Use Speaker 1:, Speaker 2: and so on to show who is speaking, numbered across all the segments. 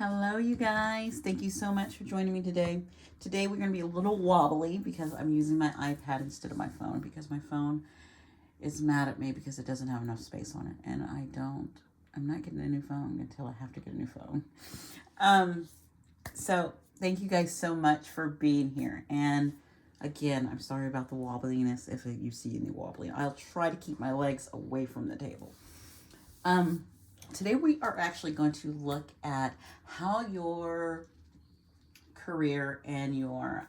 Speaker 1: Hello, you guys. Thank you so much for joining me today. Today we're going to be a little wobbly because I'm using my iPad instead of my phone because my phone is mad at me because it doesn't have enough space on it. And I'm not getting a new phone until I have to get a new phone. So thank you guys so much for being here. And again, I'm sorry about the wobbliness if you see any wobbling. I'll try to keep my legs away from the table. Today we are actually going to look at how your career and your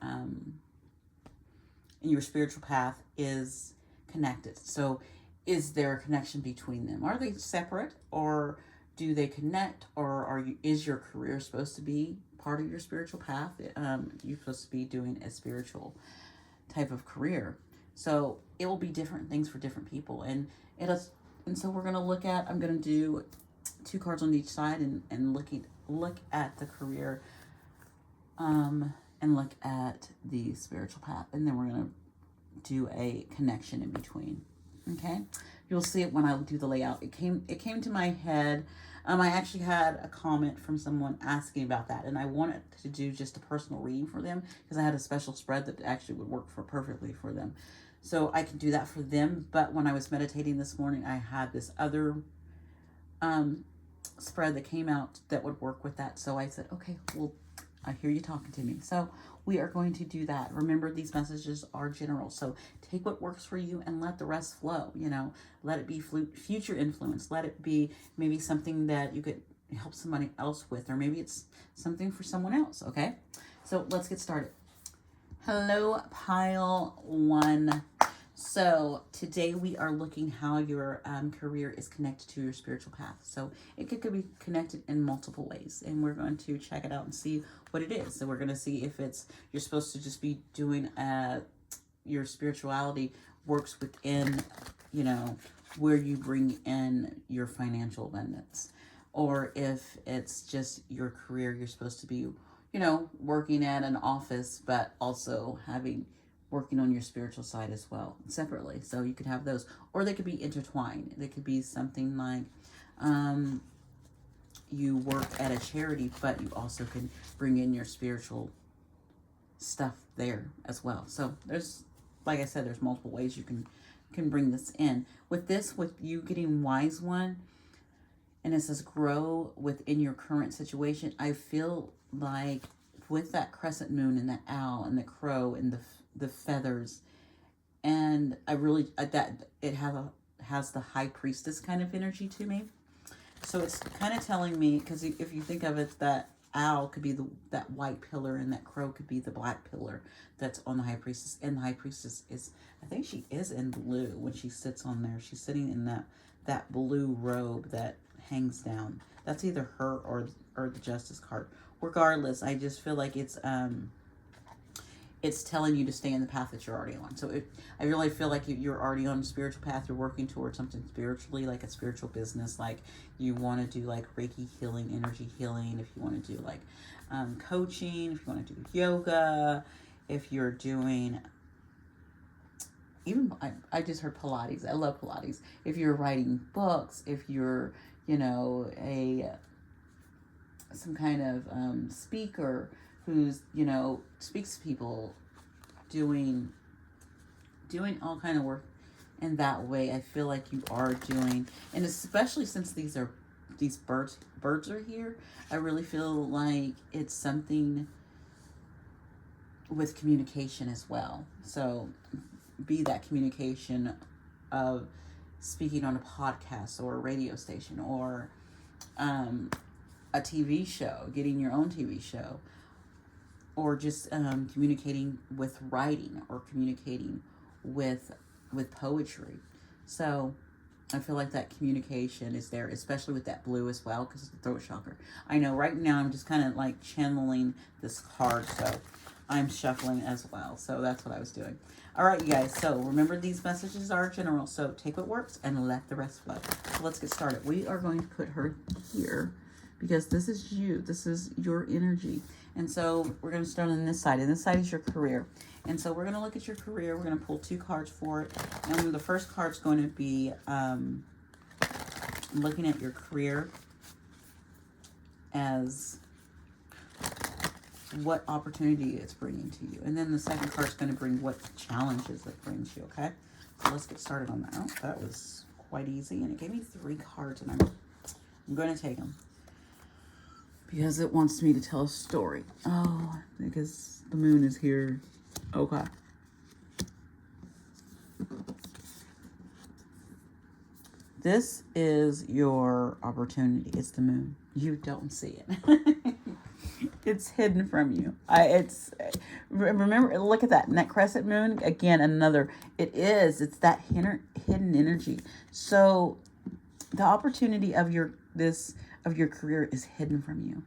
Speaker 1: spiritual path is connected. So, is there a connection between them? Are they separate, or do they connect? Or is your career supposed to be part of your spiritual path? You're supposed to be doing a spiritual type of career. So it will be different things for different people, and so we're gonna look at. I'm gonna do 2 cards on each side and look at the career and look at the spiritual path, and then we're going to do a connection in between. Okay, you'll see it when I do the layout. It came to my head. I actually had a comment from someone asking about that, and I wanted to do just a personal reading for them because I had a special spread that actually would work perfectly for them. So I can do that for them. But when I was meditating this morning, I had this other spread that came out that would work with that. So I said, okay, well, I hear you talking to me. So we are going to do that. Remember, these messages are general. So take what works for you and let the rest flow. Let it be future influence. Let it be maybe something that you could help somebody else with, or maybe it's something for someone else. Okay. So let's get started. Hello, pile 1. So today we are looking how your career is connected to your spiritual path. So it could be connected in multiple ways, and we're going to check it out and see what it is. So we're going to see if you're supposed to just be doing your spirituality works within, where you bring in your financial abundance, or if it's just your career. You're supposed to be, working at an office, but also working on your spiritual side as well, separately. So you could have those, or they could be intertwined. They could be something like you work at a charity, but you also can bring in your spiritual stuff there as well. So like I said, there's multiple ways you can bring this in. With you getting wise one, and it says grow within your current situation. I feel like with that crescent moon and the owl and the crow and the feathers, and I really that it has the high priestess kind of energy to me. So it's kind of telling me, because if you think of it, that owl could be that white pillar, and that crow could be the black pillar that's on the high priestess. And the high priestess I think she is in blue when she sits on there. She's sitting in that blue robe that hangs down. That's either her or the justice card. Regardless, I just feel like it's telling you to stay in the path that you're already on. So I really feel like you're already on a spiritual path. You're working towards something spiritually, like a spiritual business. Like you want to do like Reiki healing, energy healing. If you want to do like coaching, if you want to do yoga, if you're doing even, I just heard Pilates. I love Pilates. If you're writing books, if you're, some kind of speaker who's, speaks to people, doing all kind of work in that way. I feel like you are doing, and especially since these birds are here, I really feel like it's something with communication as well. So be that communication of speaking on a podcast or a radio station, or a TV show, getting your own TV show, or just communicating with writing, or communicating with poetry. So I feel like that communication is there, especially with that blue as well, because it's the throat chakra. I know right now I'm just kind of like channeling this card, so I'm shuffling as well. So that's what I was doing. All right, you guys. So remember, these messages are general. So take what works and let the rest flow. So let's get started. We are going to put her here because this is you. This is your energy. And so we're going to start on this side. And this side is your career. And so we're going to look at your career. We're going to pull 2 cards for it. And the first card's going to be looking at your career as what opportunity it's bringing to you. And then the second card's going to bring what challenges it brings you, okay? So let's get started on that. Oh, that was quite easy. And it gave me 3 cards, and I'm going to take them. Because it wants me to tell a story. Oh, because the moon is here. Okay. This is your opportunity. It's the moon. You don't see it. It's hidden from you. Remember, look at that crescent moon. Again, it's that hidden energy. So the opportunity of your career is hidden from you.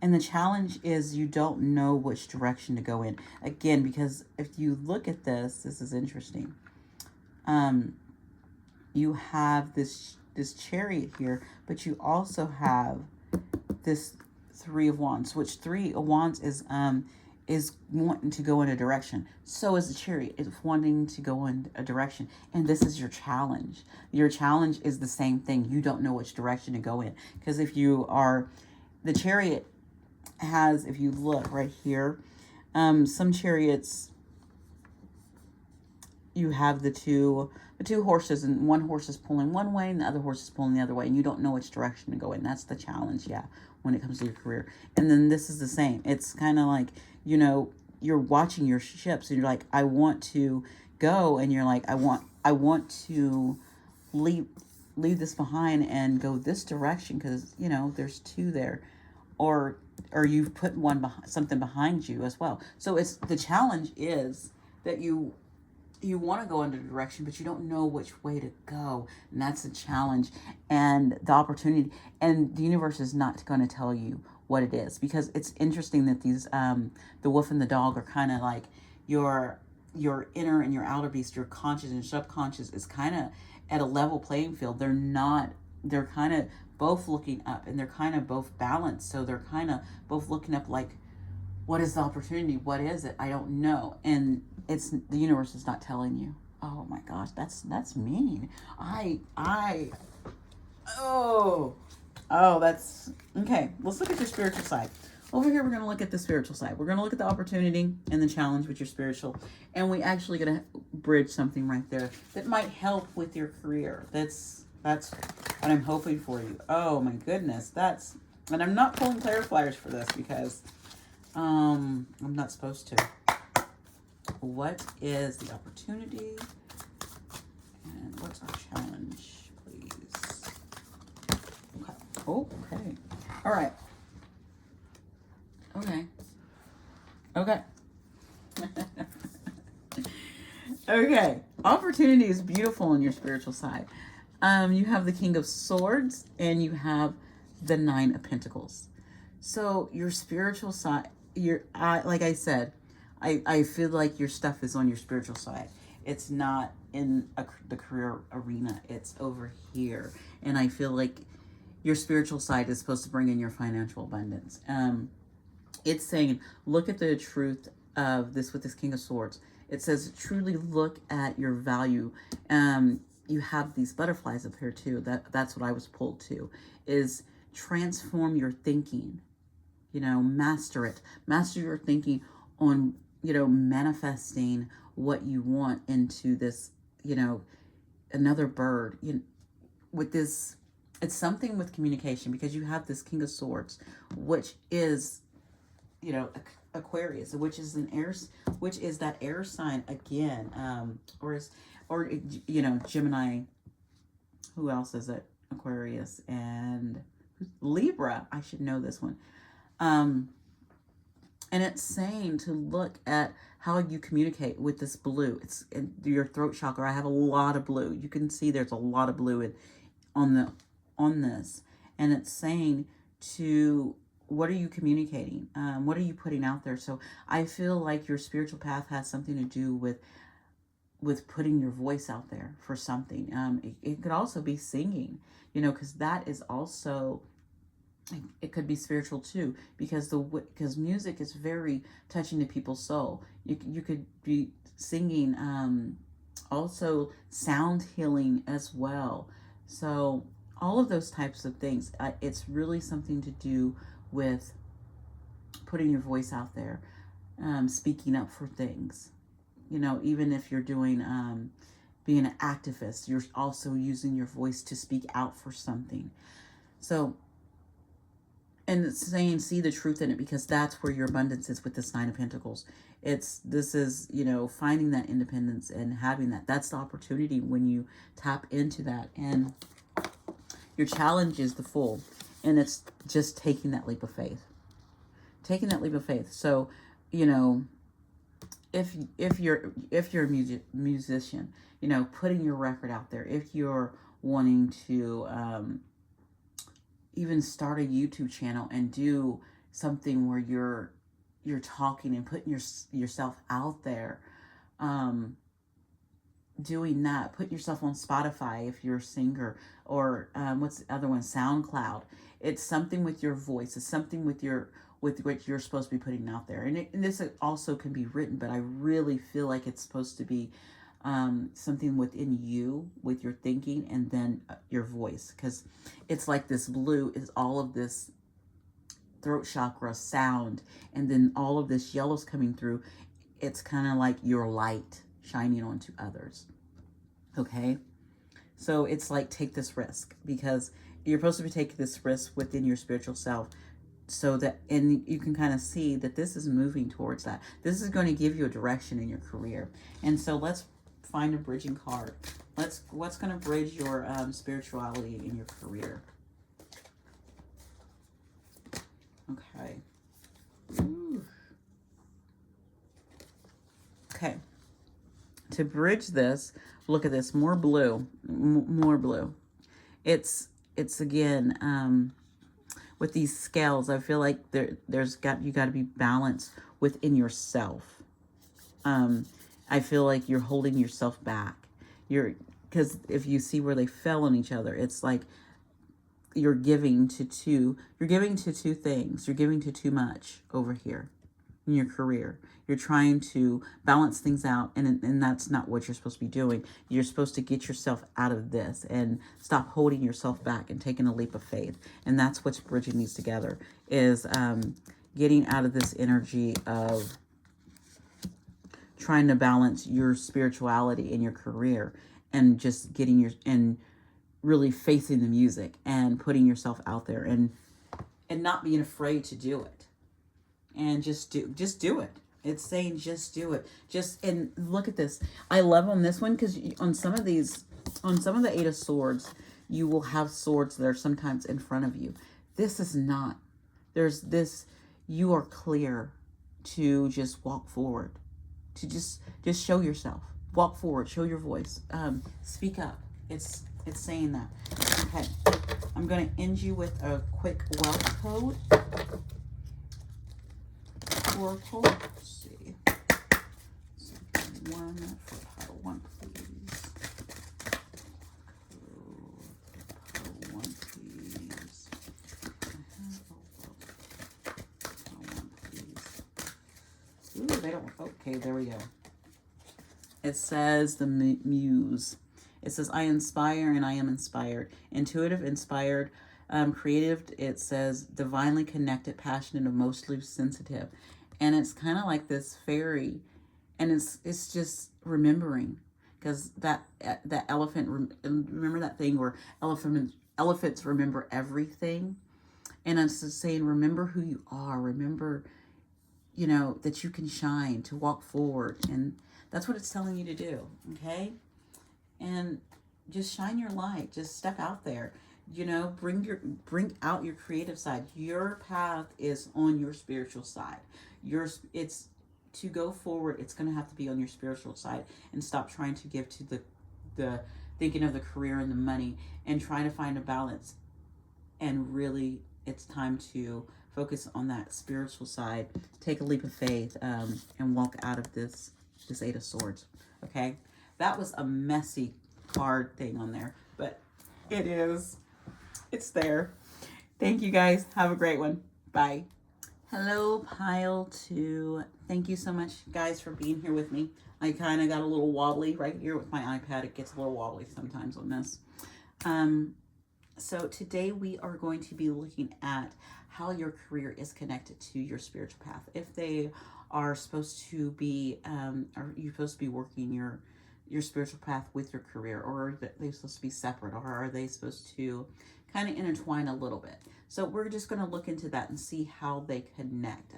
Speaker 1: And the challenge is you don't know which direction to go in. Again, because if you look at this is interesting. You have this chariot here, but you also have this 3 of Wands, which 3 of Wands is wanting to go in a direction. So is the chariot. It's wanting to go in a direction. And this is your challenge. Your challenge is the same thing. You don't know which direction to go in. Because the chariot has, if you look right here, some chariots, you have the two horses, and one horse is pulling one way and the other horse is pulling the other way, and you don't know which direction to go in. That's the challenge, when it comes to your career. And then this is the same. It's kind of like, you're watching your ships and you're like, I want to go, and you're like, I want to leave this behind and go this direction because, there's 2 there. Or you've put something behind you as well. So the challenge is that you want to go in a direction, but you don't know which way to go. And that's the challenge and the opportunity. And the universe is not going to tell you what it is, because it's interesting that these, the wolf and the dog are kind of like your inner and your outer beast, your conscious and subconscious is kind of at a level playing field. They're kind of both looking up, and they're kind of both balanced. So they're kind of both looking up like, what is the opportunity? What is it? I don't know. And the universe is not telling you. Oh my gosh, that's mean. That's okay. Let's look at your spiritual side. Over here, we're going to look at the spiritual side. We're going to look at the opportunity and the challenge with your spiritual. And we actually going to bridge something right there that might help with your career. That's what I'm hoping for you. Oh my goodness. And I'm not pulling clarifiers for this because I'm not supposed to. What is the opportunity? And what's our challenge, please? Okay. All right. Okay. Okay. Opportunity is beautiful on your spiritual side. You have the King of Swords and you have the 9 of Pentacles. So your spiritual side, like I said, I feel like your stuff is on your spiritual side. It's not in the career arena. It's over here. And I feel like your spiritual side is supposed to bring in your financial abundance. It's saying, look at the truth of this with this King of Swords. It says, truly look at your value. You have these butterflies up here too. That's what I was pulled to, is transform your thinking. Master it. Master your thinking on, manifesting what you want into this, another bird. With this, it's something with communication, because you have this King of Swords, which is, Aquarius, which is that air sign again, or Gemini. Who else is it? Aquarius and Libra. I should know this one. And it's saying to look at how you communicate with this blue. It's in your throat chakra. I have a lot of blue. You can see there's a lot of blue on this, and it's saying to, what are you communicating? What are you putting out there? So I feel like your spiritual path has something to do with putting your voice out there for something. It could also be singing, because that is also, it could be spiritual too, because music is very touching to people's soul. You could be singing, also sound healing as well. So all of those types of things, it's really something to do with putting your voice out there, speaking up for things. You know, even if you're doing, being an activist, you're also using your voice to speak out for something. So, and it's saying, see the truth in it, because that's where your abundance is with this Nine of Pentacles. This is, you know, finding that independence and having that. That's the opportunity when you tap into that. And your challenge is the Fool. And it's just taking that leap of faith. Taking that leap of faith. So, you know, if you're a musician, you know, putting your record out there. If you're wanting to even start a YouTube channel and do something where you're talking and putting yourself out there, doing that, put yourself on Spotify if you're a singer, or what's the other one, SoundCloud. It's something with your voice. It's something with what you're supposed to be putting out there. And this also can be written, but I really feel like it's supposed to be something within you, with your thinking, and then your voice, because it's like this blue is all of this throat chakra sound, and then all of this yellow's coming through. It's kind of like your light shining onto others. Okay, so it's like, take this risk, because you're supposed to be taking this risk within your spiritual self, so that, and you can kind of see that this is moving towards that. This is going to give you a direction in your career. And so let's find a bridging card. What's going to bridge your spirituality in your career? Okay. Ooh. Okay. To bridge this, look at this, more blue, more blue. It's again, with these scales, I feel like you got to be balanced within yourself. I feel like you're holding yourself back. Because if you see where they fell on each other, it's like you're giving to two things. You're giving to too much over here in your career. You're trying to balance things out, and that's not what you're supposed to be doing. You're supposed to get yourself out of this and stop holding yourself back and taking a leap of faith. And that's what's bridging these together, is getting out of this energy of trying to balance your spirituality in your career, and just and really facing the music and putting yourself out there, and not being afraid to do it. And just do it. It's saying just do it. And look at this. I love on this one, because on some of the Eight of Swords, you will have swords that are sometimes in front of you. This is not. There's this, you are clear to just walk forward. To just show yourself. Walk forward. Show your voice. Speak up. It's saying that. Okay. I'm going to end you with a quick wealth code. Oracle. Let's see. One for pile one, please. Pile one, please. Pile one, please. Ooh, they don't. Okay, there we go. It says the muse. It says, I inspire and I am inspired. Intuitive, inspired, creative. It says divinely connected, passionate, emotionally sensitive. And it's kind of like this fairy, and it's just remembering, because that elephant, remember that thing where elephants remember everything, and it's just saying, remember who you are, remember, you know, that you can shine, to walk forward, and that's what it's telling you to do. Okay, and just shine your light, just step out there. You know, bring out your creative side. Your path is on your spiritual side. It's to go forward. It's going to have to be on your spiritual side, and stop trying to give to the thinking of the career and the money, and trying to find a balance. And really, it's time to focus on that spiritual side. Take a leap of faith, and walk out of this Eight of Swords. Okay, that was a messy card thing on there, but it's there. Thank you guys. Have a great one. Bye. Hello, pile two. Thank you so much, guys, for being here with me. I kind of got a little wobbly right here with my iPad. It gets a little wobbly sometimes on this. So today we are going to be looking at how your career is connected to your spiritual path. If they are supposed to be, are you supposed to be working your spiritual path with your career, or are they supposed to be separate, or are they supposed to kind of intertwine a little bit? So we're just going to look into that and see how they connect,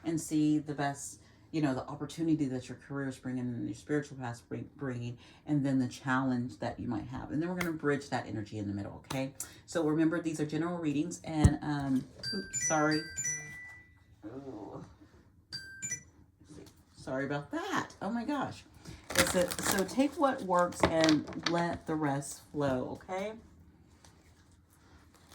Speaker 1: and see the best, the opportunity that your career is bringing and your spiritual path bringing, and then the challenge that you might have. And then we're going to bridge that energy in the middle, okay? So remember, these are general readings, and, oops, sorry. Ooh. Sorry about that. Oh my gosh. So take what works and let the rest flow, okay?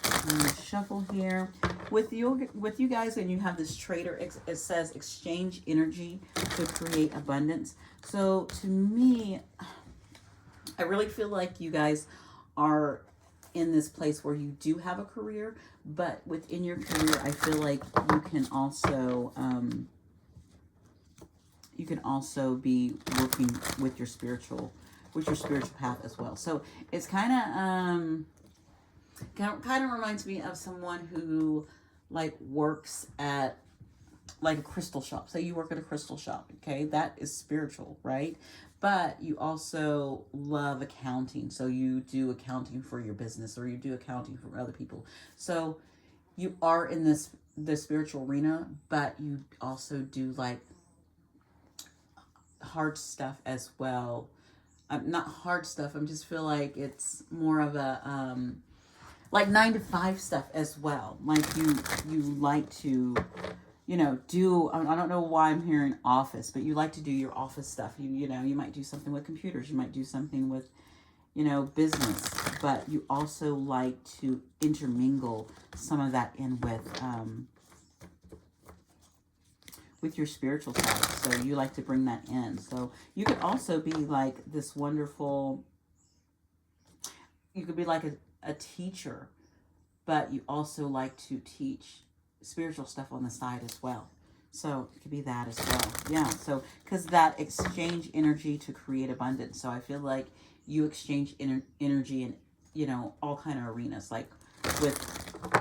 Speaker 1: I'm going to shuffle here. With you guys, and you have this trader, it says exchange energy to create abundance. So to me, I really feel like you guys are in this place where you do have a career, but within your career, I feel like you can also be working with your spiritual path as well. So it's kind of reminds me of someone who like works at like a crystal shop. Say you work at a crystal shop, okay? That is spiritual, right? But you also love accounting. So you do accounting for your business, or you do accounting for other people. So you are in the spiritual arena, but you also do like hard stuff as well. Not hard stuff. I just feel like it's more of a like 9-to-5 stuff as well. Like you like to, do. I don't know why I'm hearing office, but you like to do your office stuff. You might do something with computers. You might do something with, business. But you also like to intermingle some of that in with your spiritual side. So you like to bring that in. So you could also be like this wonderful, you could be like a teacher, but you also like to teach spiritual stuff on the side as well. So it could be that as well. Yeah. So because that exchange energy to create abundance. So I feel like you exchange energy in, all kind of arenas, like with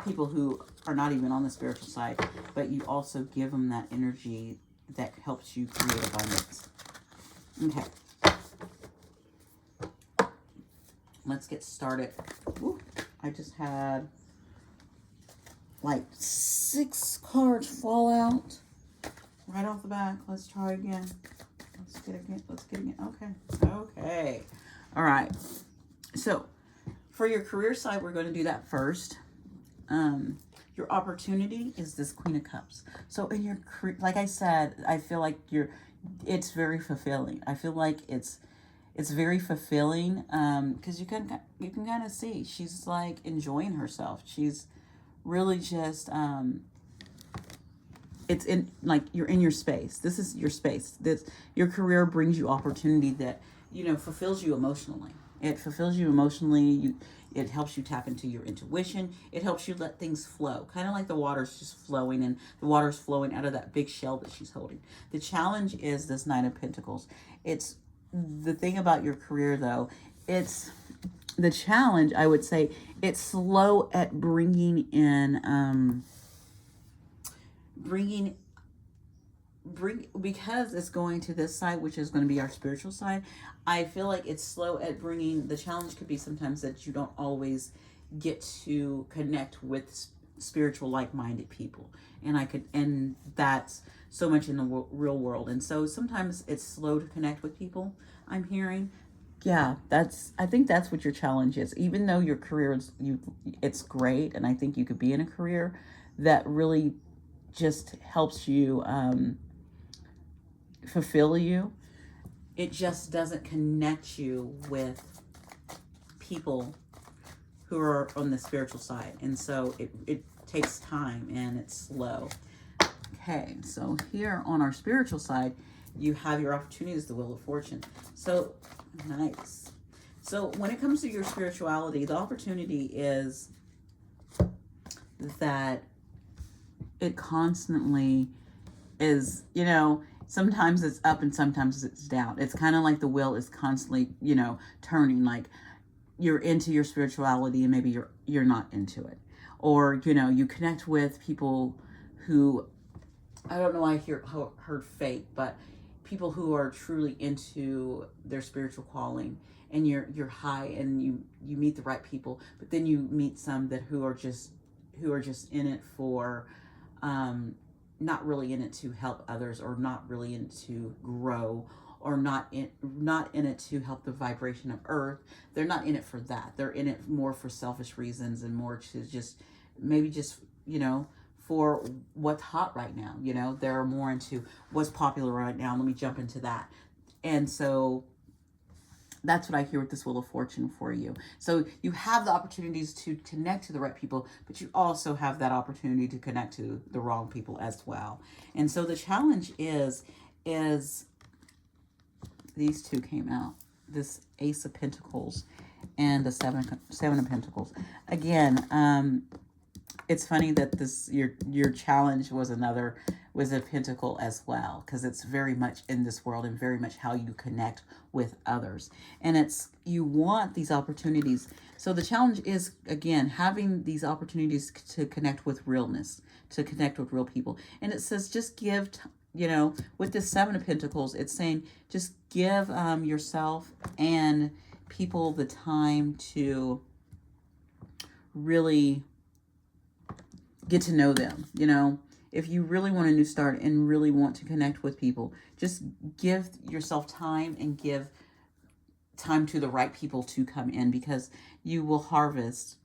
Speaker 1: people who are not even on the spiritual side, but you also give them that energy that helps you create abundance. Okay. Let's get started. Ooh, I just had like 6 cards fall out right off the bat. Let's try again. Let's get again. Okay. All right. So for your career side, we're going to do that first. Your opportunity is this Queen of Cups. So in your career, like I said, I feel like it's very fulfilling. I feel like it's very fulfilling, because you can kind of see she's like enjoying herself. She's really just it's in like you're in your space. This is your space. Your career brings you opportunity that fulfills you emotionally. It fulfills you emotionally. It helps you tap into your intuition. It helps you let things flow, kind of like the water's just flowing, and the water's flowing out of that big shell that she's holding. The challenge is this Nine of Pentacles. It's the thing about your career, though. It's the challenge. I would say it's slow at bringing in, because it's going to this side, which is going to be our spiritual side. I feel like it's slow at bringing. The challenge could be sometimes that you don't always get to connect with spiritual, like-minded people, and that's so much in the real world, and so sometimes it's slow to connect with people. I'm hearing, yeah, I think that's what your challenge is. Even though your career it's great, and I think you could be in a career that really just helps you fulfill you. It just doesn't connect you with people who are on the spiritual side. And so it takes time and it's slow. Okay, so here on our spiritual side, you have your opportunities, the Wheel of Fortune. So, nice. So when it comes to your spirituality, the opportunity is that it constantly is, sometimes it's up and sometimes it's down. It's kind of like the wheel is constantly, turning. Like you're into your spirituality and maybe you're not into it. or, you know, you connect with people who, I don't know why heard fake, but people who are truly into their spiritual calling, and you're high, and you meet the right people, but then you meet some that who are just in it for, not really in it to help others, or not really in it to grow, or not in it to help the vibration of earth. They're not in it for that. They're in it more for selfish reasons, and more to just maybe just, you know, for what's hot right now. You know, they're more into what's popular right now. Let me jump into that. And so that's what I hear with this Wheel of Fortune for you. So you have the opportunities to connect to the right people, but you also have that opportunity to connect to the wrong people as well. And so the challenge is these two came out, this Ace of Pentacles and the Seven of Pentacles. Again, it's funny that this your challenge was a pentacle as well, because it's very much in this world, and very much how you connect with others. And it's, you want these opportunities. So the challenge is, again, having these opportunities to connect with realness, to connect with real people. And it says just give, you know, with this Seven of Pentacles, it's saying just give yourself and people the time to really get to know them. You know, if you really want a new start and really want to connect with people, just give yourself time, and give time to the right people to come in, because you will harvest,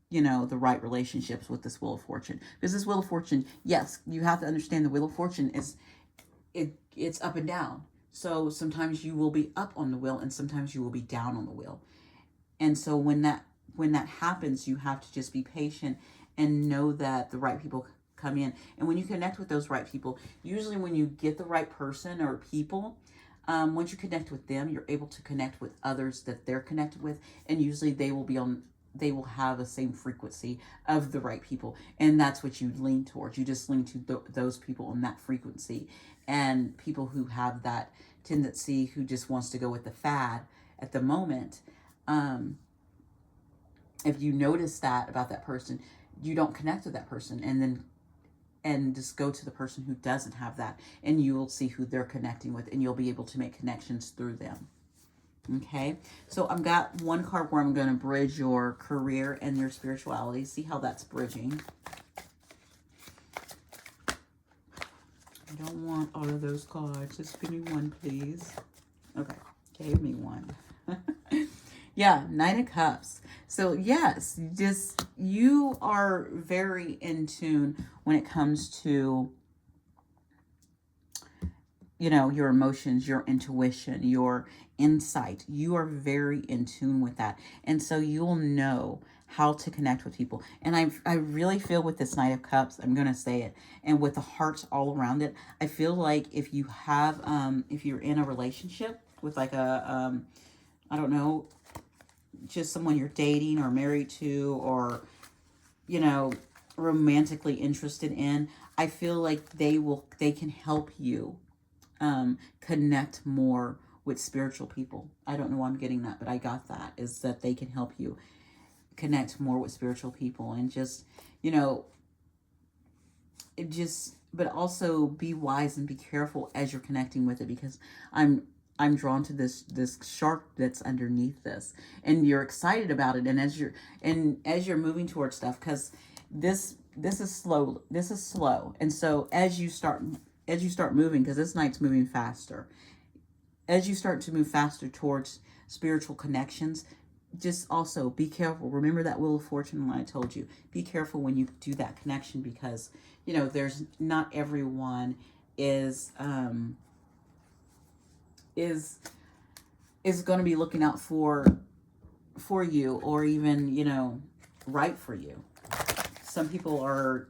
Speaker 1: you know, the right relationships with this Wheel of Fortune. Because this Wheel of Fortune, yes, you have to understand the Wheel of Fortune is, it's up and down. So sometimes you will be up on the wheel, and sometimes you will be down on the wheel. And so when that happens, you have to just be patient and know that the right people come in. And when you connect with those right people, usually when you get the right person or people, once you connect with them, you're able to connect with others that they're connected with, and usually they will have the same frequency of the right people, and that's what you lean towards. You just lean to those people on that frequency, and people who have that tendency, who just wants to go with the fad at the moment. If you notice that about that person, you don't connect with that person, and just go to the person who doesn't have that, and you will see who they're connecting with, and you'll be able to make connections through them. Okay, so I've got one card where I'm going to bridge your career and your spirituality. See how that's bridging. I don't want all of those cards. Just give me one, please. Okay, gave me one. Yeah, Nine of Cups. So yes, just you are very in tune when it comes to, you know, your emotions, your intuition, your insight. You are very in tune with that. And so you'll know how to connect with people. And I really feel with this Knight of Cups, I'm going to say it, and with the hearts all around it, I feel like if you have, if you're in a relationship with like a, I don't know, just someone you're dating or married to, or, you know, romantically interested in, I feel like they can help you connect more with spiritual people. I don't know why I'm getting that, but I got that, is that they can help you connect more with spiritual people, and just, you know, it just, but also be wise and be careful as you're connecting with it, because I'm drawn to this shark that's underneath this, and you're excited about it, and as you're moving towards stuff, because this is slow, and so as you start moving, because this night's moving faster, as you start to move faster towards spiritual connections, just also be careful. Remember that Wheel of Fortune when I told you, be careful when you do that connection, because, you know, there's not everyone is going to be looking out for you, or even, you know, right for you. Some people are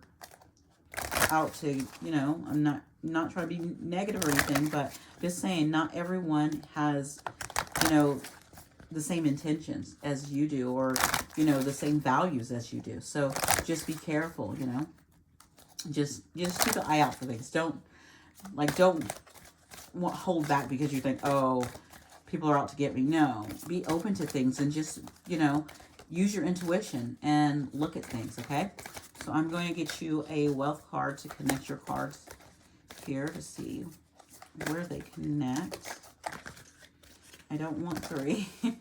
Speaker 1: out to, you know, I'm not trying to be negative or anything, but just saying, not everyone has, you know, the same intentions as you do, or, you know, the same values as you do. So just be careful, you know. Just keep an eye out for things. Don't hold back because you think, oh, people are out to get me. No, be open to things, and just, you know, use your intuition and look at things, okay? So I'm going to get you a wealth card to connect your cards here to see where they connect. I don't want 3. I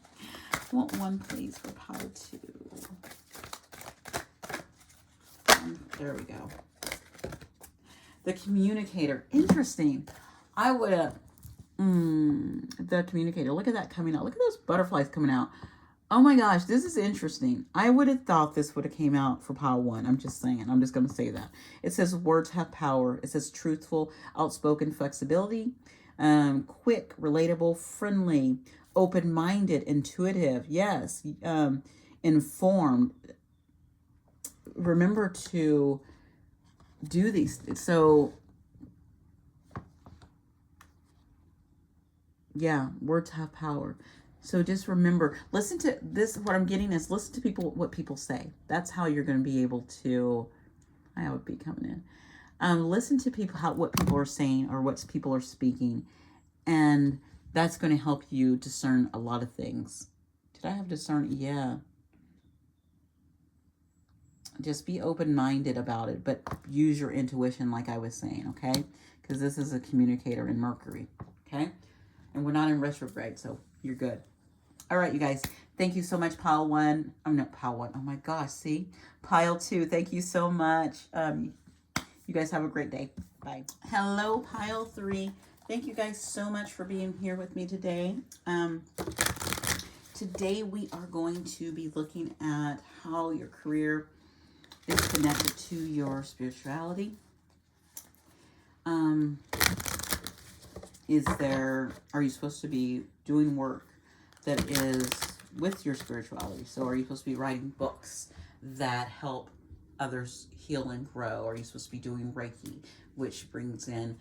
Speaker 1: want 1, please, for pile 2. There we go. The communicator. Interesting. I would have... the communicator. Look at that coming out. Look at those butterflies coming out. Oh my gosh, this is interesting. I would have thought this would have came out for pile 1. I'm just saying. I'm just going to say that. It says words have power. It says truthful, outspoken, flexibility, quick, relatable, friendly, open-minded, intuitive. Yes. Informed. Remember to do these. So, yeah, words have power. So just remember, listen to this. What I'm getting is listen to what people say. That's how you're going to be able to, I would be coming in. Listen to what people are saying or what people are speaking. And that's going to help you discern a lot of things. Did I have discern? Yeah. Just be open-minded about it, but use your intuition like I was saying, okay? Because this is a communicator in Mercury, okay? And we're not in retrograde, so you're good. All right, you guys. Thank you so much, pile 1. I'm not pile 1. Oh, my gosh, see? Pile 2. Thank you so much. You guys have a great day. Bye. Hello, pile 3. Thank you guys so much for being here with me today. Today, we are going to be looking at how your career is connected to your spirituality. Are you supposed to be doing work that is with your spirituality? So are you supposed to be writing books that help others heal and grow? Are you supposed to be doing Reiki, which brings in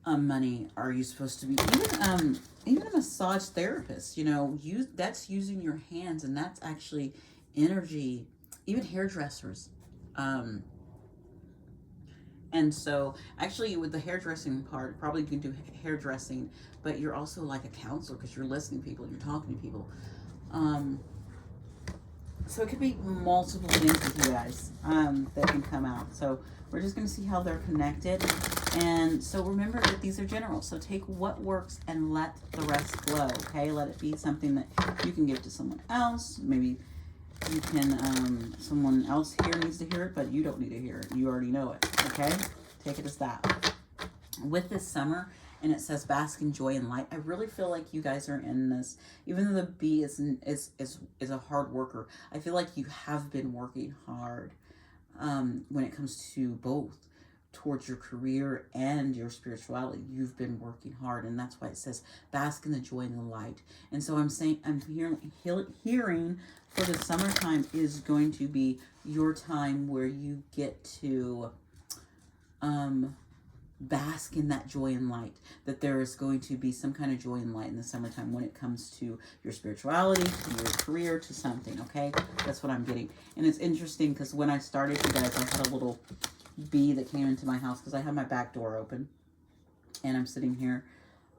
Speaker 1: money? Are you supposed to be even a massage therapist? That's using your hands, and that's actually energy. Even hairdressers. And so actually with the hairdressing part, probably you can do hairdressing, but you're also like a counselor because you're listening to people and you're talking to people. So it could be multiple things with you guys that can come out. So we're just going to see how they're connected. And so remember that these are general. So take what works and let the rest flow, okay? Let it be something that you can give to someone else. Maybe you can, someone else here needs to hear it, but you don't need to hear it. You already know it, okay? Take it as that. With this summer, and it says bask in joy and light, I really feel like you guys are in this, even though the bee is a hard worker, I feel like you have been working hard when it comes to both towards your career and your spirituality. You've been working hard, and that's why it says bask in the joy and the light. And so I'm hearing for the summertime is going to be your time where you get to bask in that joy and light, that there is going to be some kind of joy and light in the summertime when it comes to your spirituality, to your career, to something, okay? That's what I'm getting. And it's interesting because when I started, you guys, I had a little bee that came into my house because I have my back door open and I'm sitting here.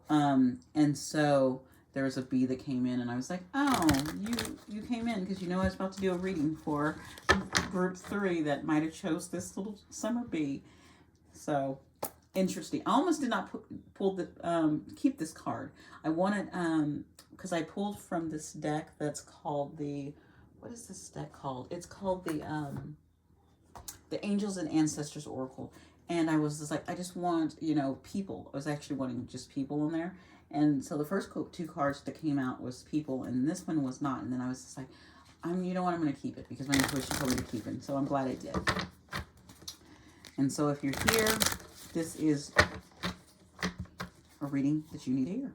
Speaker 1: And so there was a bee that came in and I was like, oh, you came in because I was about to do a reading for group 3 that might have chose this little summer bee. So interesting. I almost did not keep this card. I wanted, because I pulled from this deck that's called what is this deck called? It's called the Angels and Ancestors Oracle. And I was just like, I just want, people. I was actually wanting just people in there. And so the first 2 cards that came out was people, and this one was not. And then I was just like, you know what, I'm going to keep it because my intuition told me to keep it. So I'm glad I did. And so if you're here, this is a reading that you need to hear.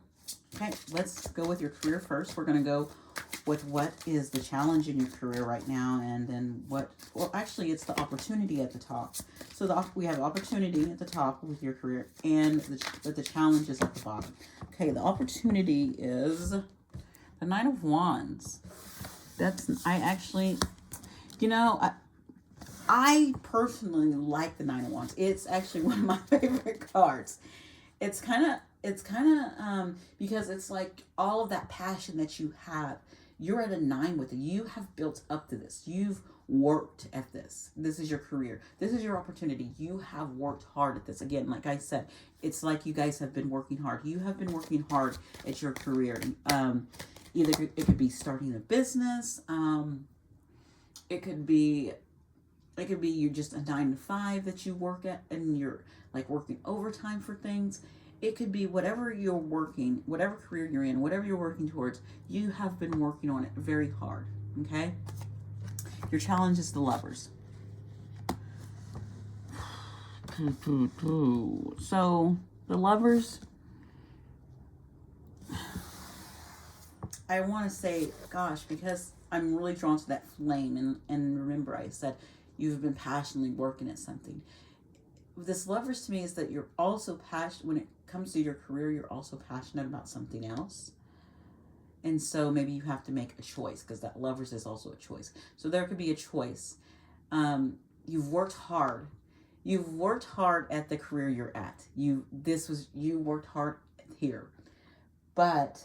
Speaker 1: Okay, let's go with your career first. We're going to go with what is the challenge in your career right now, and then actually it's the opportunity at the top. So we have opportunity at the top with your career, and the challenge is at the bottom. Okay, the opportunity is the 9 of Wands. I personally like the 9 of Wands. It's actually one of my favorite cards. It's kind of because it's like all of that passion that you have. you're at a 9 with it. You have built up to this. You've worked at this. This is your career. This is your opportunity. You have worked hard at this. Again, like I said, it's like you guys have been working hard. You have been working hard at your career. Either it could be starting a business. It could be you're just a 9 to 5 that you work at, and you're like working overtime for things. It could be whatever you're working, whatever career you're in, whatever you're working towards, you have been working on it very hard, okay? Your challenge is the Lovers. So, the Lovers, I want to say, gosh, because I'm really drawn to that flame, and remember I said you've been passionately working at something. This Lovers to me is that you're also passionate, when it comes to your career, you're also passionate about something else. And so maybe you have to make a choice, because that Lovers is also a choice. So there could be a choice. You've worked hard. You've worked hard at the career you're at. You worked hard here. But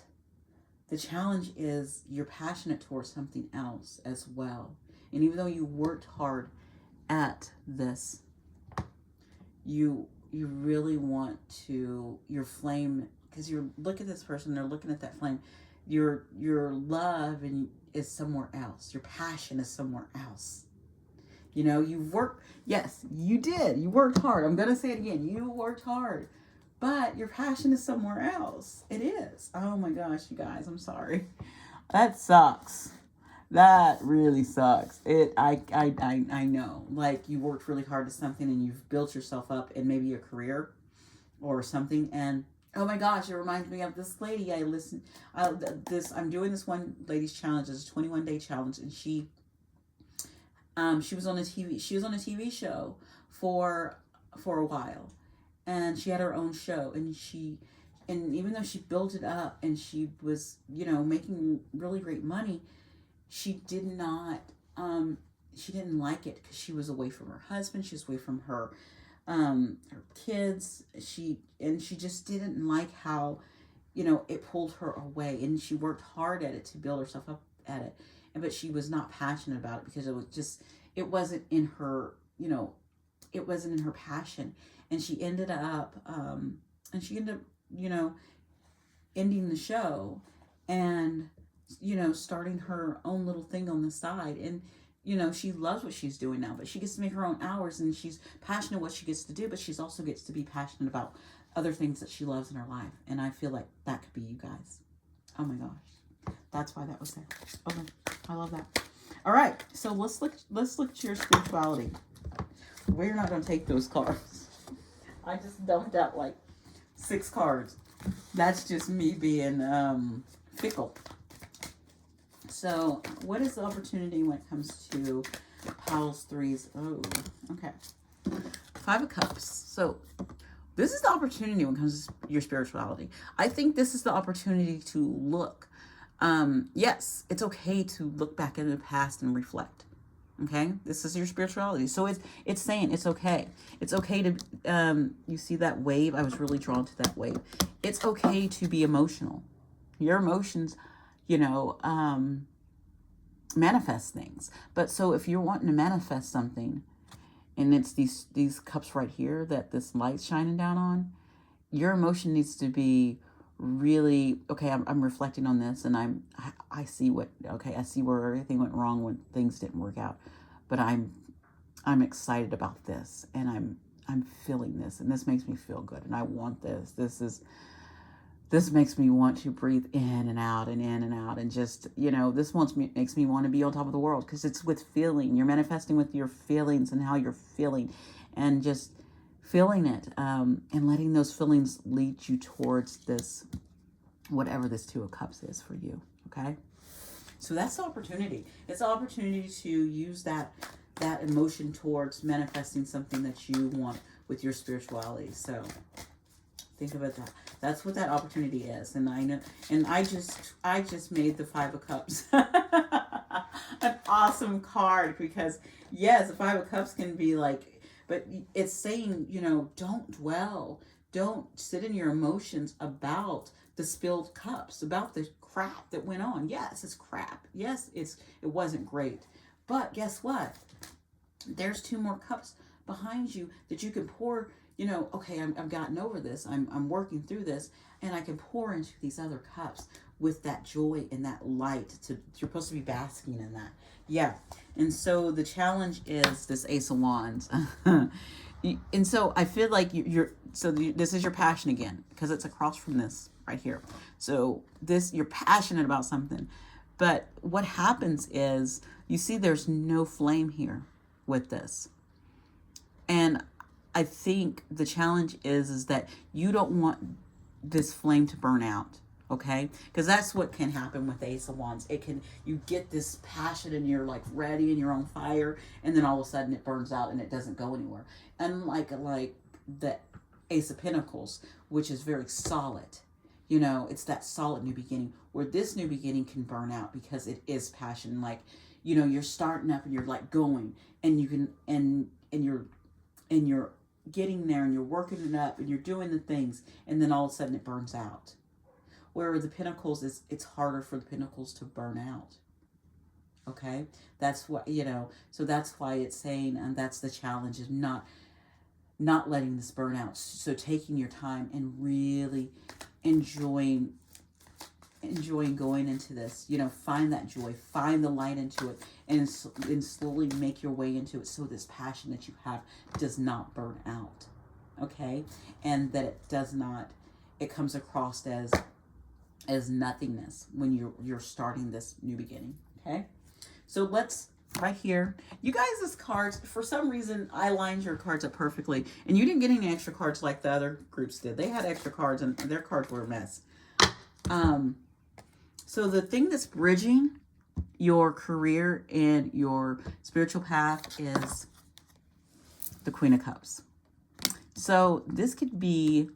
Speaker 1: the challenge is you're passionate towards something else as well. And even though you worked hard at this, you really want to, your flame, because you look at this person, they're looking at that flame, your love is somewhere else. Your passion is somewhere else. You know, you've worked, yes, you did. You worked hard. I'm going to say it again. You worked hard. But your passion is somewhere else. It is. Oh my gosh, you guys, I'm sorry. That sucks. That really sucks. I know. Like, you worked really hard at something and you've built yourself up in maybe a career or something, and oh my gosh, it reminds me of this lady I'm doing this one lady's challenge. It's a 21-day challenge, and she was on a TV show for a while, and she had her own show, and even though she built it up and she was, making really great money, she didn't like it because she was away from her husband, she was away from her kids. She just didn't like how, it pulled her away, and she worked hard at it to build herself up at it. But she was not passionate about it because it wasn't in her, it wasn't in her passion. And she ended up, ending the show and, starting her own little thing on the side. And, she loves what she's doing now, but she gets to make her own hours, and she's passionate what she gets to do, but she's also gets to be passionate about other things that she loves in her life. And I feel like that could be you guys. Oh my gosh. That's why that was there. Okay. I love that. All right. So let's look at your spirituality. We're not going to take those cards. I just dumped out like 6 cards. That's just me being fickle. So, what is the opportunity when it comes to Piles 3s? Oh, okay. 5 of Cups. So, this is the opportunity when it comes to your spirituality. I think this is the opportunity to look. Yes, it's okay to look back in the past and reflect. Okay? This is your spirituality. So, it's saying it's okay. It's okay to, you see that wave? I was really drawn to that wave. It's okay to be emotional. Your emotions, manifest things. But so if you're wanting to manifest something, and it's these cups right here that this light's shining down on, your emotion needs to be really, okay, I'm reflecting on this, and I see I see where everything went wrong when things didn't work out, but I'm excited about this, and I'm feeling this, and this makes me feel good, and I want this. This makes me want to breathe in and out and in and out. And just, this makes me want to be on top of the world, because it's with feeling. You're manifesting with your feelings and how you're feeling, and just feeling it, and letting those feelings lead you towards this, whatever this 2 of Cups is for you. Okay. So that's the opportunity. It's the opportunity to use that emotion towards manifesting something that you want with your spirituality. So think about that. That's what that opportunity is. And I know, and I just made the 5 of Cups an awesome card, because yes, the 5 of Cups can be like, but it's saying, don't dwell. Don't sit in your emotions about the spilled cups, about the crap that went on. Yes, it's crap. Yes, it wasn't great. But guess what? There's 2 more cups behind you that you can pour. You know, okay, I've gotten over this. I'm working through this, and I can pour into these other cups with that joy and that light. You're supposed to be basking in that. Yeah. And so the challenge is this Ace of Wands. And so I feel like this is your passion again, because it's across from this right here. So you're passionate about something, but what happens is, you see there's no flame here with this. And I think the challenge is that you don't want this flame to burn out. Okay, because that's what can happen with the Ace of Wands. You get this passion and you're like ready and you're on fire, and then all of a sudden it burns out and it doesn't go anywhere. And like the Ace of Pentacles, which is very solid, you know, it's that solid new beginning, where this new beginning can burn out because it is passion. Like, you know, you're starting up and you're like going, and you can and you're getting there and you're working it up and you're doing the things, and then all of a sudden it burns out. Where the Pentacles it's harder for the Pentacles to burn out. Okay, that's what, you know, so that's why it's saying, and that's the challenge, is not letting this burn out. So taking your time and really enjoying going into this, you know, find that joy, find the light into it, and slowly make your way into it, so this passion that you have does not burn out. Okay, and that it comes across as nothingness when you're starting this new beginning. Okay, so let's, right here, you guys' cards, for some reason I lined your cards up perfectly, and you didn't get any extra cards like the other groups did. They had extra cards and their cards were a mess. So the thing that's bridging your career and your spiritual path is the Queen of Cups. So this could be,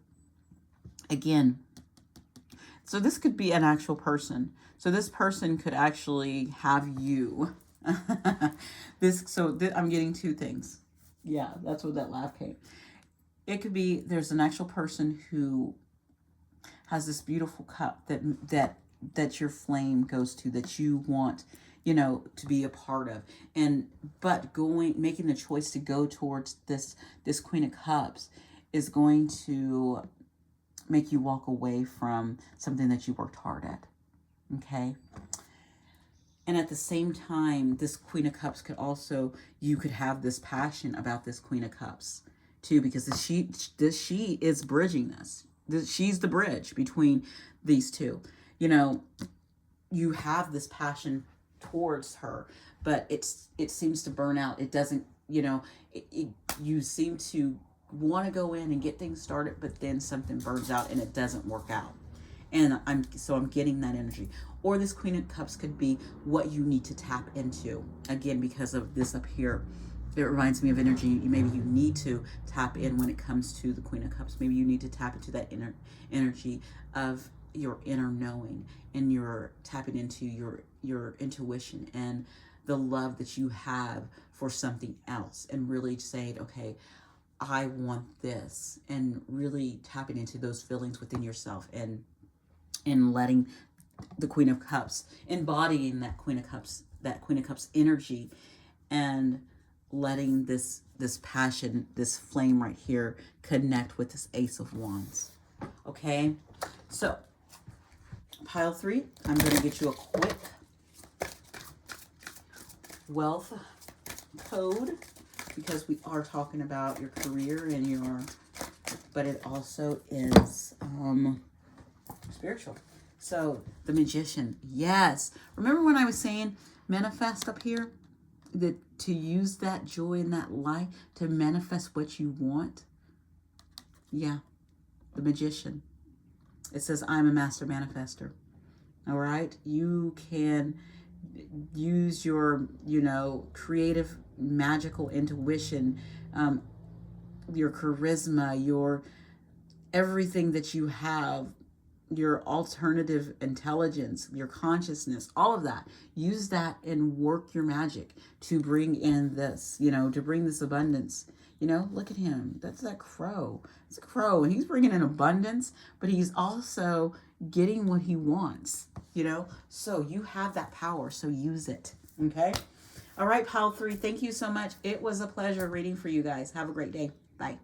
Speaker 1: again, so this could be an actual person. So this person could actually have you. I'm getting 2 things. Yeah, that's what that laugh came. It could be, there's an actual person who has this beautiful cup that your flame goes to, that you want, you know, to be a part of. But making the choice to go towards this Queen of Cups is going to make you walk away from something that you worked hard at. Okay. And at the same time, this Queen of Cups you could have this passion about this Queen of Cups too, because she is bridging this. She's the bridge between these two. You know, you have this passion towards her, but it seems to burn out. It doesn't, you know, you seem to want to go in and get things started, but then something burns out and it doesn't work out. And I'm getting that energy. Or this Queen of Cups could be what you need to tap into. Again, because of this up here, it reminds me of energy. Maybe you need to tap in when it comes to the Queen of Cups. Maybe you need to tap into that inner energy of your inner knowing, and you're tapping into your intuition and the love that you have for something else, and really saying, okay, I want this, and really tapping into those feelings within yourself, and letting the Queen of Cups, embodying that Queen of Cups energy, and letting this passion, this flame right here, connect with this Ace of Wands. Okay, so pile 3, I'm going to get you a quick wealth code, because we are talking about your career and but it also is spiritual. So the Magician, yes. Remember when I was saying manifest up here? That to use that joy and that light to manifest what you want? Yeah, the Magician. It says, I'm a master manifester. All right? You can use your, creative, magical intuition, your charisma, your everything that you have, your alternative intelligence, your consciousness, all of that. Use that and work your magic to bring in this, to bring this abundance. Look at him. That's that crow. It's a crow, and he's bringing in abundance, but he's also getting what he wants, you know? So you have that power, so use it, okay? All right, Pile 3, thank you so much. It was a pleasure reading for you guys. Have a great day. Bye.